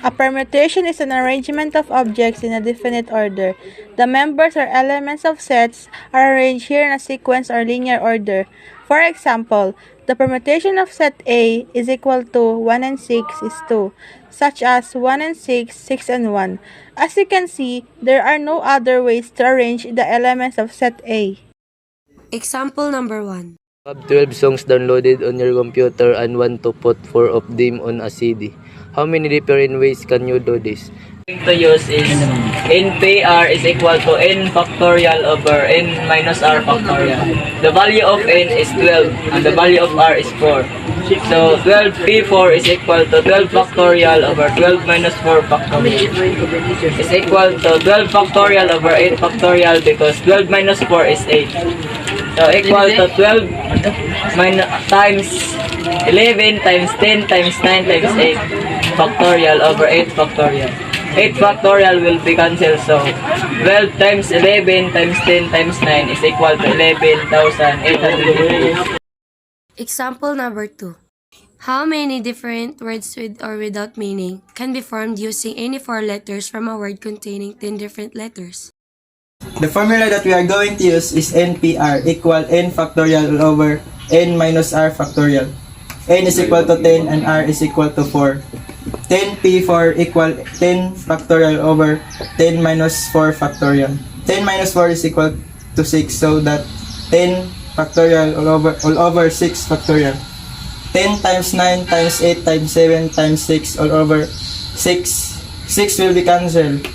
A permutation is an arrangement of objects in a definite order. The members or elements of sets are arranged here in a sequence or linear order. For example, the permutation of set A is equal to 1 and 6 is 2, such as 1 and 6, 6 and 1. As you can see, there are no other ways to arrange the elements of set A. Example number 1. You have 12 songs downloaded on your computer and want to put 4 of them on a CD. How many different ways can you do this? To use is npr is equal to n factorial over n minus r factorial. The value of n is 12 and the value of r is 4. So 12p4 is equal to 12 factorial over 12 minus 4 factorial is equal to 12 factorial over 8 factorial because 12 minus 4 is 8. So equal to 12 times 11 times 10 times 9 times 8 factorial over 8 factorial. 8 factorial will be cancelled, so 12 times 11 times 10 times 9 is equal to 11,850. Example number 2. How many different words with or without meaning can be formed using any 4 letters from a word containing 10 different letters? The formula that we are going to use is NPR equal n factorial over n minus r factorial. N is equal to 10 and r is equal to 4. 10p4 equal 10 factorial over 10 minus 4 factorial. 10 minus 4 is equal to 6, so that 10 factorial all over 6 factorial. 10 times 9 times 8 times 7 times 6 all over 6. 6 will be cancelled.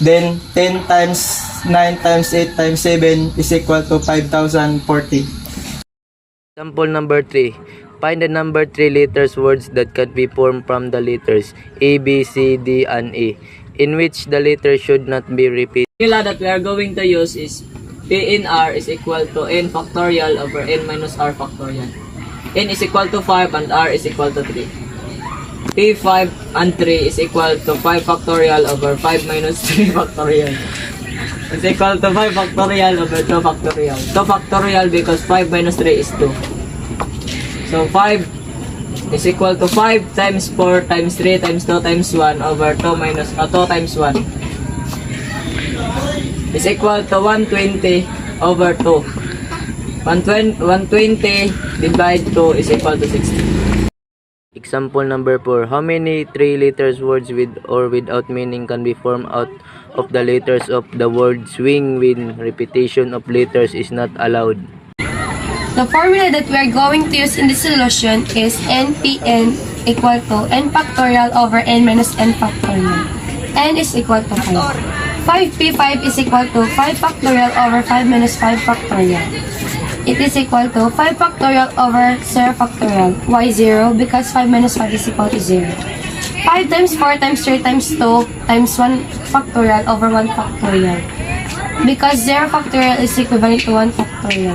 Then 10 times 9 times 8 times 7 is equal to 5,040. Example number 3. Find the number 3 letters words that can be formed from the letters A, B, C, D, and E, in which the letter should not be repeated. The formula that we are going to use is P in R is equal to n factorial over n minus r factorial. N is equal to 5 and r is equal to 3. P5 and 3 is equal to 5 factorial over 5 minus 3 factorial. Is equal to 5 factorial over 2 factorial. 2 factorial because 5 minus 3 is 2. So 5 is equal to 5 times 4 times 3 times 2 times 1 over 2 minus 2 times 1 is equal to 120 over 2. 120 divide 2 is equal to 60. Example number 4. How many 3 letters words with or without meaning can be formed out of the letters of the word swing when repetition of letters is not allowed? The formula that we are going to use in this solution is npn equal to n factorial over n minus n factorial. N is equal to 5. 5p5 is equal to 5 factorial over 5 minus 5 factorial. It is equal to 5 factorial over 0 factorial. Why 0? Because 5 minus 5 is equal to 0. 5 times 4 times 3 times 2 times 1 factorial over 1 factorial. Because 0 factorial is equivalent to 1 factorial.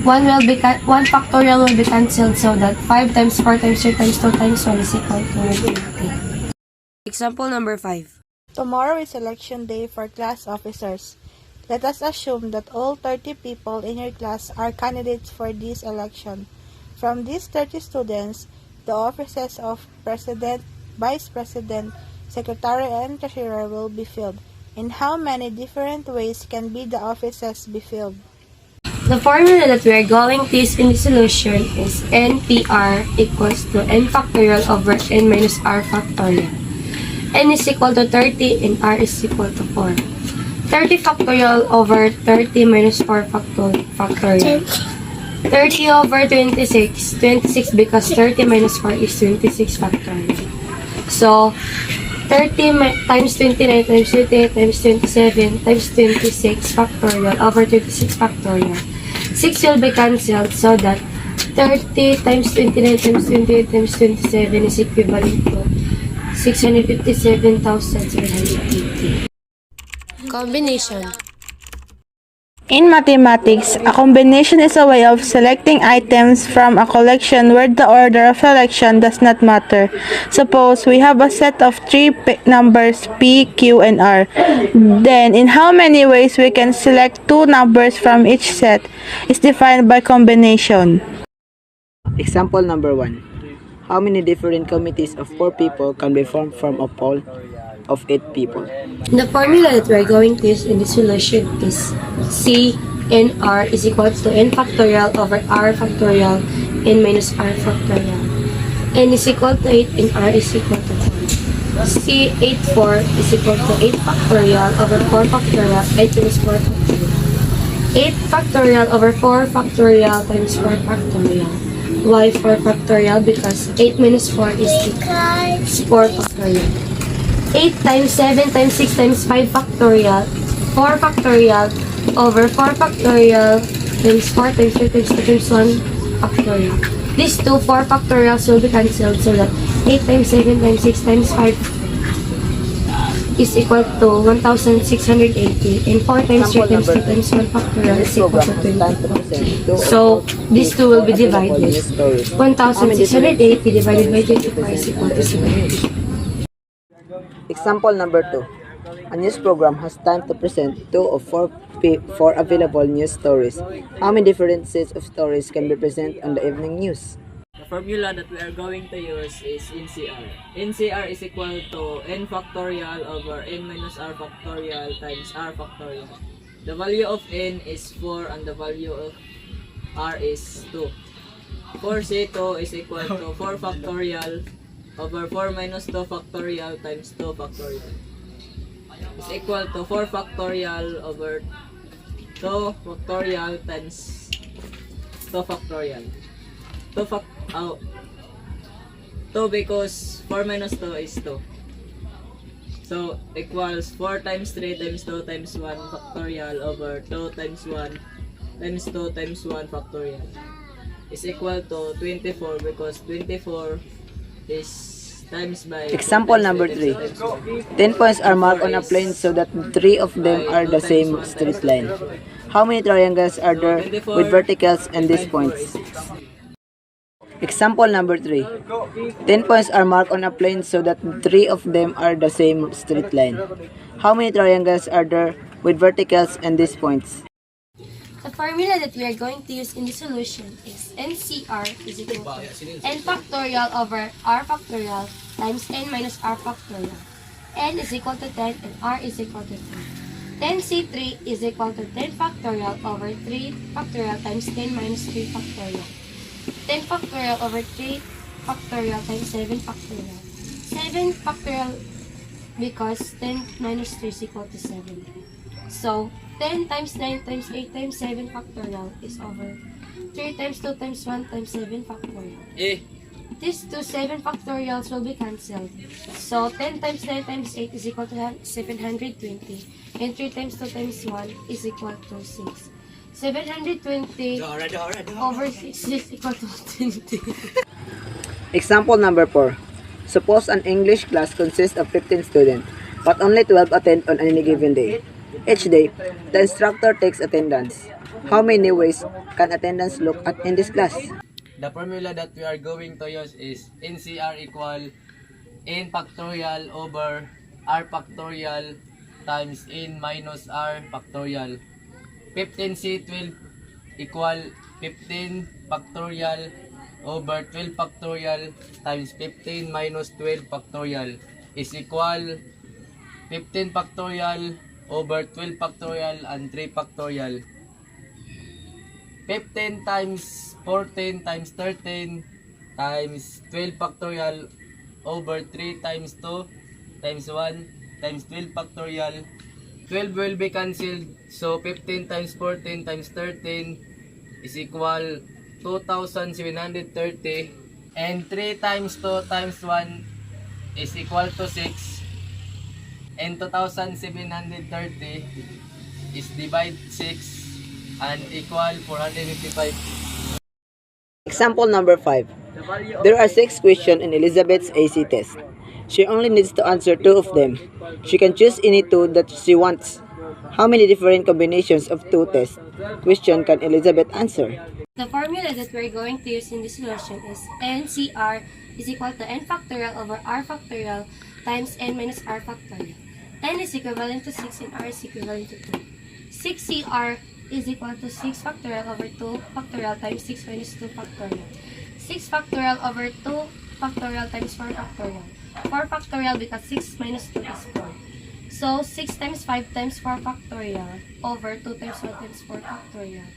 1 factorial will be cancelled, so that 5 times 4 times 3 times 2 times 1 is equal to 120. Example number 5. Tomorrow is election day for class officers. Let us assume that all 30 people in your class are candidates for this election. From these 30 students, the offices of President, Vice President, Secretary, and Treasurer will be filled. In how many different ways can the offices be filled? The formula that we are going to use in the solution is npr equals to n factorial over n minus r factorial. N is equal to 30 and r is equal to 4. 30 factorial over 30 minus 4 factorial. 30 over 26. 26 because 30 minus 4 is 26 factorial. So, 30 times 29 times 28 times 27 times 26 factorial over 26 factorial. 6 will be cancelled, so that 30 times 29 times 28 times 27 is equivalent to 657,780. Combination. In mathematics, a combination is a way of selecting items from a collection where the order of selection does not matter. Suppose we have a set of 3 numbers P, Q, and R. Then, in how many ways we can select 2 numbers from each set is defined by combination. Example number 1. how many different committees of 4 people can be formed from a poll of 8 people? The formula that we're going to use in this solution is C n r is equal to n factorial over r factorial n minus r factorial. N is equal to 8 and r is equal to 4. C 8 4 is equal to 8 factorial over 4 factorial, 8 minus 4 factorial. 8 factorial over 4 factorial times 4 factorial. Why 4 factorial? Because 8 minus 4 is 4 factorial. 8 times 7 times 6 times 5 factorial, 4 factorial over 4 factorial times 4 times 3 times 2 times 1 factorial. These two 4 factorials will be cancelled so that 8 times 7 times 6 times 5 is equal to 1680 and 4 times 3 times 2 times 1 factorial is equal to 24. So these two will be divided. 1680 divided by 24 is equal to 7. Example number 2. A news program has time to present 2 of 4 available news stories. How many different sets of stories can be presented on the evening news? The formula that we are going to use is NCR. NCR is equal to n factorial over n minus r factorial times r factorial. The value of n is 4 and the value of r is 2. 4C2 is equal to 4 factorial over 4 minus 2 factorial times 2 factorial. Is equal to 4 factorial over 2 factorial times 2 factorial. 2 because 4 minus 2 is 2. So equals 4 times 3 times 2 times 1 factorial over 2 times 1 times 2 times 1 factorial is equal to 24 because 24 is times by Example number 3. 10 points are marked on a plane so that 3 of them are the same straight line. How many triangles are there with verticals and these points? Example number 3. 10 points are marked on a plane so that 3 of them are the same straight line. How many triangles are there with verticals and these points? The formula that we are going to use in the solution is NCR is equal to n factorial over r factorial times n minus r factorial. N is equal to 10 and r is equal to 3. 10C3 is equal to 10 factorial over 3 factorial times 10 minus 3 factorial. 10 factorial over 3 factorial times 7 factorial. 7 factorial because 10 minus 3 is equal to 7. So, 10 times 9 times 8 times 7 factorial is over 3 times 2 times 1 times 7 factorial. These two 7 factorials will be cancelled. So, 10 times 9 times 8 is equal to 720. And 3 times 2 times 1 is equal to 6. 720 over 6 is equal to 20. Example number 4. Suppose an English class consists of 15 students, but only 12 attend on any given day. Each day, the instructor takes attendance. How many ways can attendance look at in this class? The formula that we are going to use is NCR equal n factorial over r factorial times n minus r factorial. 15C12 equal 15 factorial over 12 factorial times 15 minus 12 factorial is equal 15 factorial over 12 factorial and 3 factorial. 15 times 14 times 13 times 12 factorial over 3 times 2 times 1 times 12 factorial. 12 will be cancelled, so 15 times 14 times 13 is equal 2,730 and 3 times 2 times 1 is equal to 6 and 2,730 is divide 6 and equal 455. Example number 5. There are 6 questions in Elizabeth's AC test. She only needs to answer 2 of them. She can choose any 2 that she wants. How many different combinations of 2 test question can Elizabeth answer? The formula that we're going to use in this solution is NCR is equal to n factorial over r factorial times n minus r factorial. N is equivalent to 6 and r is equivalent to 2. 6CR is equal to 6 factorial over 2 factorial times 6 minus 2 factorial. 6 factorial over 2 factorial times 4 factorial. 4 factorial because 6 minus 2 is 4. So, 6 times 5 times 4 factorial over 2 times 1 times 4 factorial.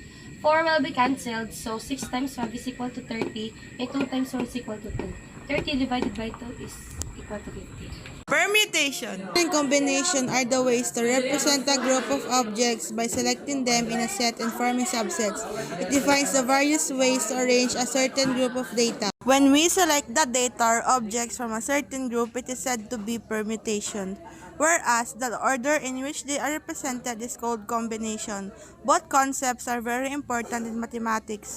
4 will be cancelled, so 6 times 5 is equal to 30, and 2 times 1 is equal to 2. 30 divided by 2 is equal to 50. Permutation and combination are the ways to represent a group of objects by selecting them in a set and forming subsets. It defines the various ways to arrange a certain group of data. When we select the data or objects from a certain group, it is said to be permutation, whereas the order in which they are represented is called combination. Both concepts are very important in mathematics.